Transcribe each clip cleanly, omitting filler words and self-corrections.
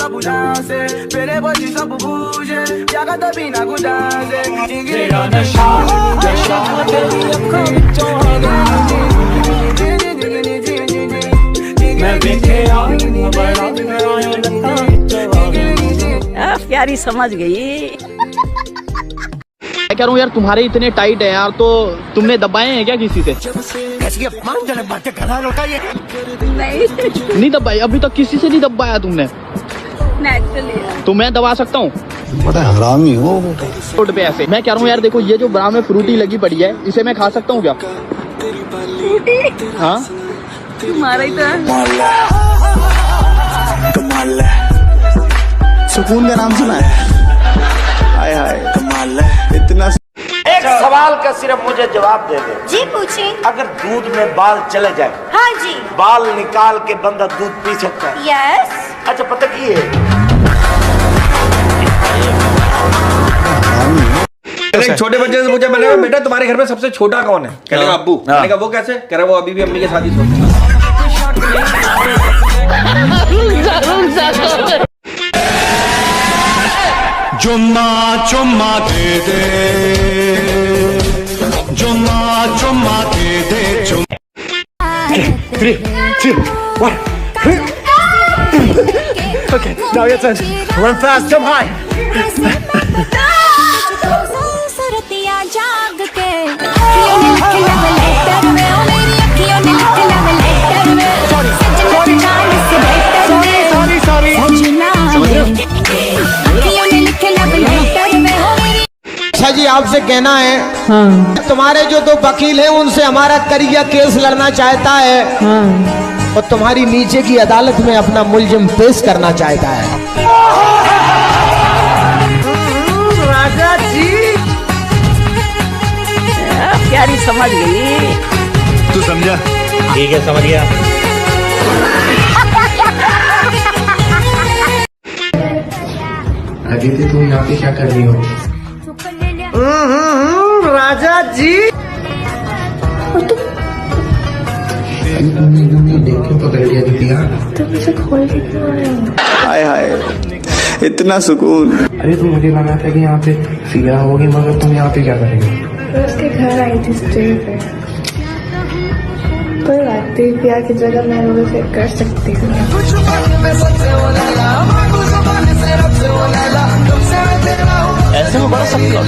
só pro dance, pele posição pro bouge, joga tua pina com dance. Tira na chave, deixa aquele प्यारी समझ गई। मैं कह रहा हूँ यार तुम्हारे इतने टाइट है यार, तो तुमने दबाए हैं क्या किसी से? नहीं दबाए अभी तक, किसी से नहीं दबाया तुमने? नेचुरली। तो मैं दबा सकता हूँ? बड़ा हरामी हो रोड पे ऐसे। मैं कह रहा हूँ यार देखो, ये जो ब्रा में फ्रूटी लगी पड़ी है, इसे मैं खा सकता हूँ क्या? हाँ तुम्हारा ही तो सुकून का नाम सुना है? हाय हाय कमाल है इतना। एक सवाल का सिर्फ मुझे जवाब दे दे। जी पूछे। अगर दूध में बाल चले जाए, हाँ जी, बाल निकाल के बंदा दूध पी सकता है? यस। अच्छा पता की है, एक छोटे बच्चे से पूछा मैंने, बेटा तुम्हारे घर में सबसे छोटा कौन है? कहने का अब्बू। मैंने कहा वो कैसे? कह रहा वो अभी भी अम्मी के साथ ही सोता है। चुम्मा चुम्मा दे दे, चुम्मा चुम्मा दे दे, चुम्मा। 3, 2, 1. Okay, now your turn. Run fast, jump high. जी आपसे कहना है, हाँ। तुम्हारे जो दो वकील हैं उनसे हमारा करिया केस लड़ना चाहता है, हाँ। और तुम्हारी नीचे की अदालत में अपना मुलजिम पेश करना चाहता है। राजा जी प्यारी समझ गई। तू समझा? ठीक है समझ गया। अदिति तुम यहाँ पे क्या कर रही हो? राजा जी तुमने देख के पकड़ लिया अदिति? हाय हाय इतना सुकून। अरे तुम मुझे लगा था कि यहाँ पे सिया होगी, मगर तुम यहाँ पे क्या करेंगे? उसके घर आई थी स्टे पे। कोई बात नहीं, पिया की जगह मैं वो फिर कर सकती हूँ। ऐसे में बड़ा सबका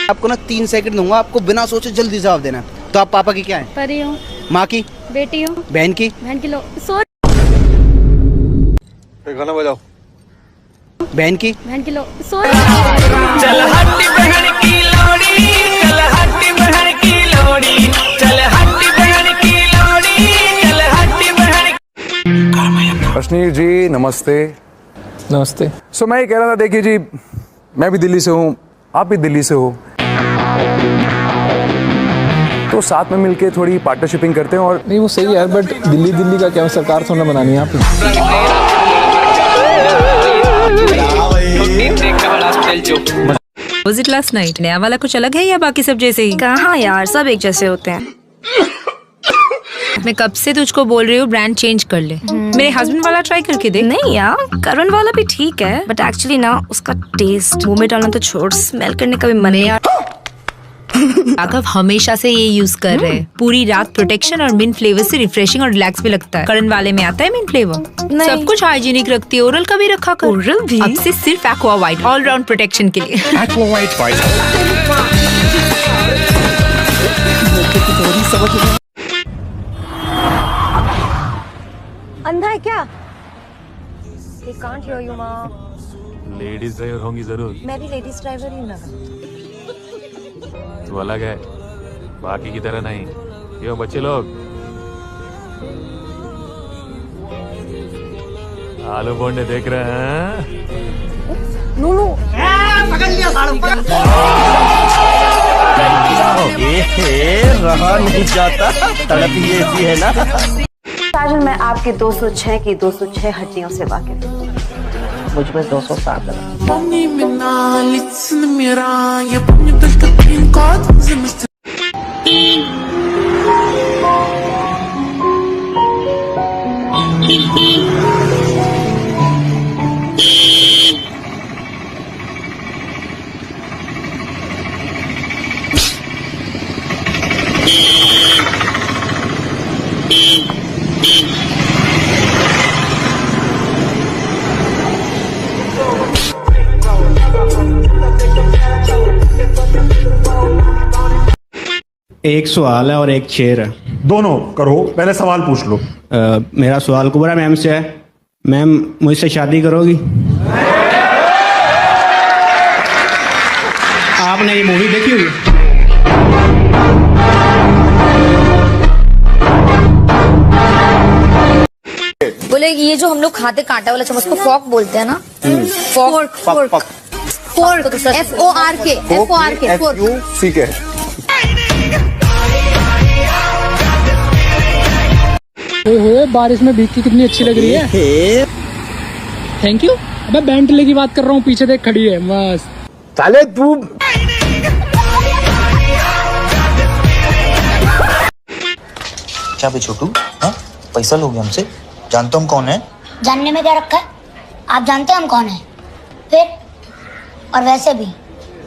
आपको ना 3 सेकंड दूंगा, आपको बिना सोचे जल्दी जवाब देना। तो आप पापा की क्या है? परी हूँ। माँ की? बेटी हूँ। बहन की? बहन की लो गाना बजाओ। बहन की? बहन की लो चल हट्टी बहन की लोड़ी, चल हट्टी बहन की लोड़ी, चल हट्टी बहन की लोड़ी, चल हट्टी बहन। अश्नीर जी नमस्ते। नमस्ते। सो मैं ये कह रहा था, देखिए जी मैं भी दिल्ली से हूँ, आप भी दिल्ली से हो, तो साथ में मिलके थोड़ी पार्टनरशिपिंग करते हैं। और नहीं वो सही है, बट दिल्ली दिल्ली का क्या सरकार थोड़ा बनानी है आप। Was it last night? नया वाला कुछ अलग है या बाकी सब जैसे ही? कहाँ यार, सब एक जैसे होते हैं। मैं कब से तुझको बोल रही हूँ ब्रांड चेंज कर ले। मेरे हस्बैंड वाला ट्राई करके देख। नहीं यार, करण वाला भी ठीक है, बट एक्चुअली ना उसका टेस्ट मुंह में डालना तो छोड़, स्मेल करने का भी मन है। राघव हमेशा से ये यूज कर रहे हैं। पूरी रात प्रोटेक्शन और मिंट फ्लेवर से रिफ्रेशिंग और रिलैक्स भी लगता है। करण वाले में आता है मिंट फ्लेवर। सब कुछ हाइजीनिक रखती है। ओरल का भी रखा कर। ओरल भी? अब से सिर्फ aqua white all round protection के लिए। एक्वा वाइट अंधा है क्या? They can't hear you, माँ। लेडीज ड्राइवर होंगी जरूर। मैं भी लेडीज ड्राइवर ही हूँ ना। तू अलग है, बाकी की तरह नहीं। क्यों बच्चे लोग? आलू बोंडे देख रहे हैं? नूनू पकड़ लिया रहा नहीं जाता, तड़प ही ऐसी है ना। साजन, मैं आपके 206 की 206 हड्डियों से वाकिफ हूँ। मुझ में 207 है। एक सवाल है और एक शेर है। दोनों करो, पहले सवाल पूछ लो। मेरा सवाल कुबरा मैम से है। मैम, मुझसे शादी करोगी? आपने ये मूवी देखी हुई? बोले ये जो हम लोग खाते कांटा वाला चम्मच को फॉर्क बोलते हैं ना? Fork fork fork FORK fork. ठीक है। ओहो, बारिश में भीग की कितनी अच्छी लग रही है। Thank you. अबे बेंटले की बात कर रहा हूँ, पीछे देख खड़ी है मस्त। साले तू क्या बे छोटू, हाँ पैसा लोगे हमसे? जानते हो हम कौन है? जानने में क्या रखा है? आप जानते हैं हम कौन है? फिर और वैसे भी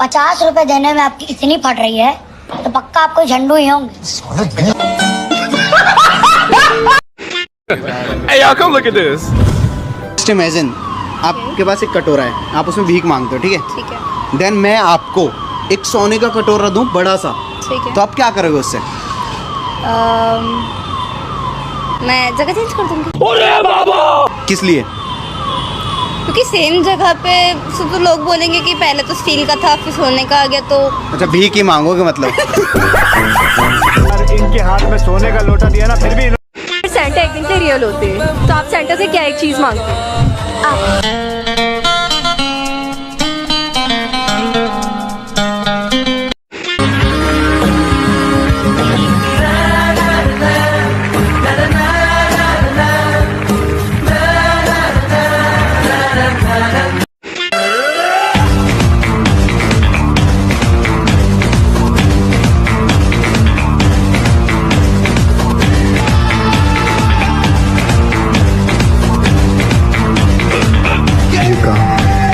50 रुपए देने में आपकी इतनी फट रही है तो पक्का आपको झंडू ही होंगे। Hey, y'all, come look at this. Just imagine, आपके पास एक कटोरा है, आप उसमें भीख मांगते हो, ठीक है? ठीक है, देन मैं आपको एक सोने का कटोरा दूं, बड़ा सा, ठीक है। तो आप क्या करोगे उससे? मैं जगह चेंज कर दूंगी। किस लिए? क्योंकि सेम जगह पे तो लोग बोलेंगे कि पहले तो स्टील का था फिर सोने का आ गया, तो अच्छा, भीख ही मांगोगे मतलब? इनके हाथ में सोने का लोटा दिया ना, फिर भी सेंटा एक दिन से रियल होते हैं, तो आप सेंटा से क्या एक चीज मांगते हैं?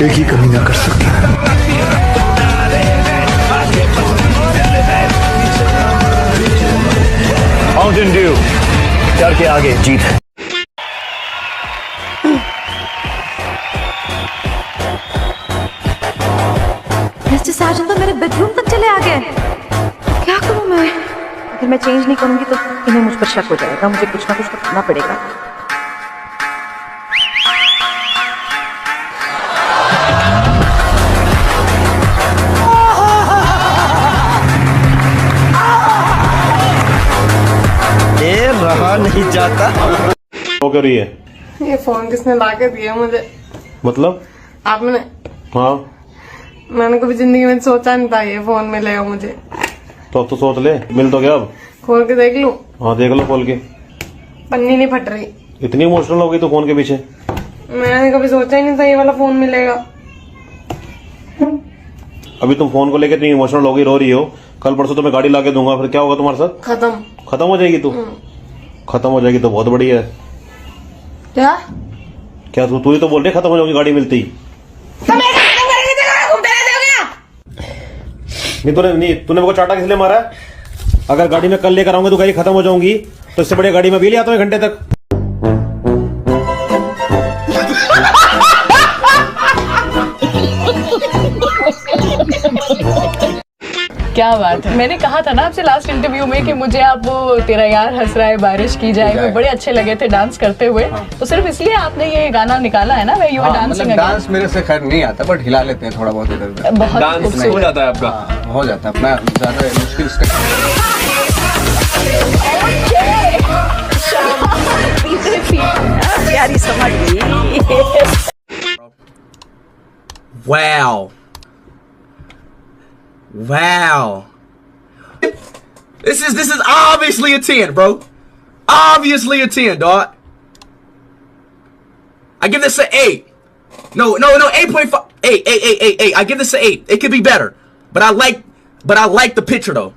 एक ही कमी ना कर सकता है। माउंटेन ड्यू, डर के आगे जीत है। मिस्टर साजन तो मेरे बेडरूम तक चले आ गए। क्या करूं मैं? अगर मैं चेंज नहीं करूंगी तो इन्हें मुझ पर शक हो जाएगा। मुझे कुछ ना कुछ तो करना पड़ेगा। रहा नहीं जाता। क्या कर रही है? ये फोन किसने ला के दिया मुझे? मतलब? आपने? हाँ, मैंने कभी जिंदगी में सोचा नहीं था ये फोन मिलेगा मुझे। तो अब तो सोच ले, मिल तो गया। अब खोल के देख लूं? हाँ देख लो खोल के। पन्नी नहीं फट रही। इतनी इमोशनल हो गई तो फोन के पीछे? मैंने कभी सोचा ही नहीं था ये वाला फोन मिलेगा। अभी तुम फोन को लेकर इतनी इमोशनल हो गई, रो रही हो। कल परसों तो मैं गाड़ी ला के दूंगा, फिर क्या होगा तुम्हारे साथ? खत्म हो जाएगी तू? खत्म हो जाएगी तो बहुत बढ़िया है। क्या क्या तू ही तो बोल रही खत्म हो जाएगी गाड़ी मिलती ही। नहीं तूने मेरे को चाटा किस लिए मारा है? अगर गाड़ी में कल लेकर आऊंगा तो गाड़ी खत्म हो जाऊंगी, तो इससे बढ़िया गाड़ी में भी ले आता हूँ 1 घंटे तक। क्या बात है। मैंने कहा था ना आपसे लास्ट इंटरव्यू में कि मुझे आप वो तेरा यार हंस रहा है बारिश की जाए में बड़े अच्छे लगे थे डांस करते हुए। तो सिर्फ इसलिए आपने ये गाना निकाला है ना? Way you are dancing. Dance मेरे से खैर नहीं आता, बट हिला लेते हैं थोड़ा बहुत इधर उधर। बहुत डांस हो जाता है आपका? हो जाता है। मैं ज्यादा मुश्किल स्टेप। प्यारी समझ गई। Wow. This is obviously a 10, bro. Obviously a 10, dog. I give this an 8. No, 8.5. 8. I give this an 8. It could be better. But I like the picture though.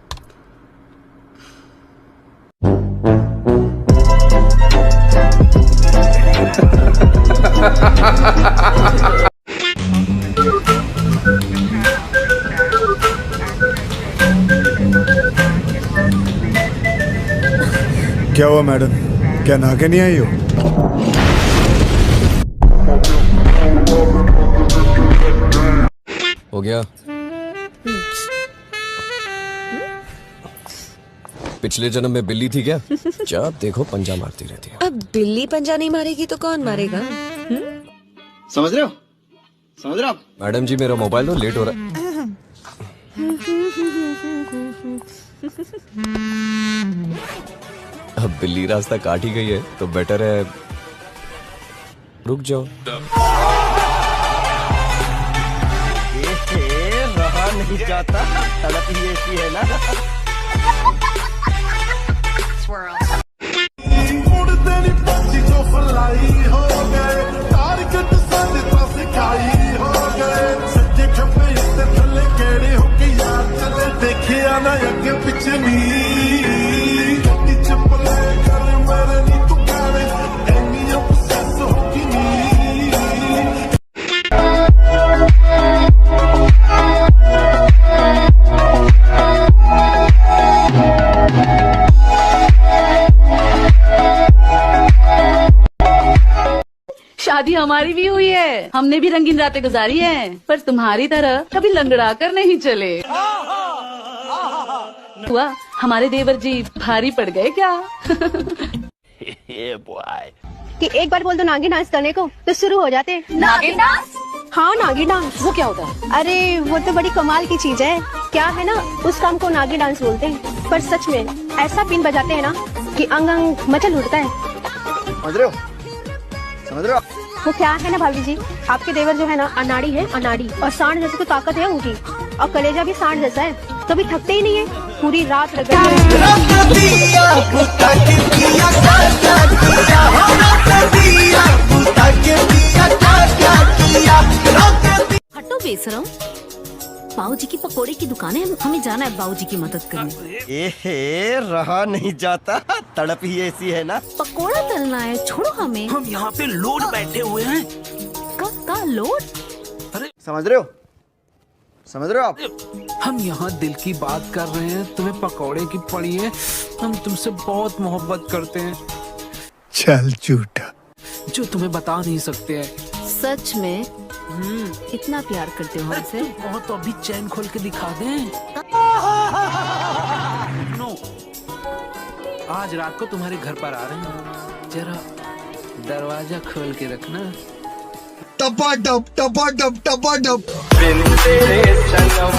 क्या हुआ मैडम, क्या नहा के नहीं आई हो? हो गया? पिछले जन्म में बिल्ली थी क्या? जब देखो पंजा मारती रहती है। अब बिल्ली पंजा नहीं मारेगी तो कौन मारेगा? समझ रहे हो? समझ रहे हो आप? मैडम जी मेरा मोबाइल तो लेट हो रहा है। अब बिल्ली रास्ता काट ही गई है तो बेटर है रुक जाओ। रहा नहीं जाता, तड़प ही ऐसी है ना। शादी हमारी भी हुई है, हमने भी रंगीन रातें गुजारी हैं, पर तुम्हारी तरह कभी लंगड़ा कर नहीं चले। हुआ हमारे देवर जी भारी पड़ गए क्या? कि एक बार बोल दो नागिन डांस करने को तो शुरू हो जाते। नागिन डांस? हाँ नागिन डांस। वो क्या होता है? अरे वो तो बड़ी कमाल की चीज है। क्या है ना, उस काम को नागिन डांस बोलते हैं, पर सच में ऐसा पिन बजाते हैं ना कि अंग अंग मचल उठता है। समझ रहे हो? समझ रहे हो? वो क्या है ना भाभी जी, आपके देवर जो है ना अनाड़ी है, अनाड़ी, और सांड जैसी तो ताकत है उनकी, और कलेजा भी सांड जैसा है, कभी थकते ही नहीं है, पूरी रात रगड़ते हटो बेशरम, बाबूजी की पकोड़े की दुकान है, हमें जाना है बाबूजी की मदद करने। रहा नहीं जाता, तड़प ही ऐसी है ना। पकोड़ा तलना है, छोड़ो हमें। हम यहाँ पे लोड बैठे हुए हैं। का लोड? समझ रहे हो? समझ रहे हो आप? हम यहाँ दिल की बात कर रहे हैं, तुम्हें पकौड़े की पड़ी है। हम तुमसे बहुत मोहब्बत करते हैं। चल झूठा, जो तुम्हें बता नहीं सकते हैं। सच में इतना प्यार करते हो हमसे? बहुत, तो अभी चैन खोल के दिखा दें। नो, आज रात को तुम्हारे घर पर आ रहे हैं, जरा दरवाजा खोल के रखना। टपा टप टपा टप टपा टप। बिन तेरे सनम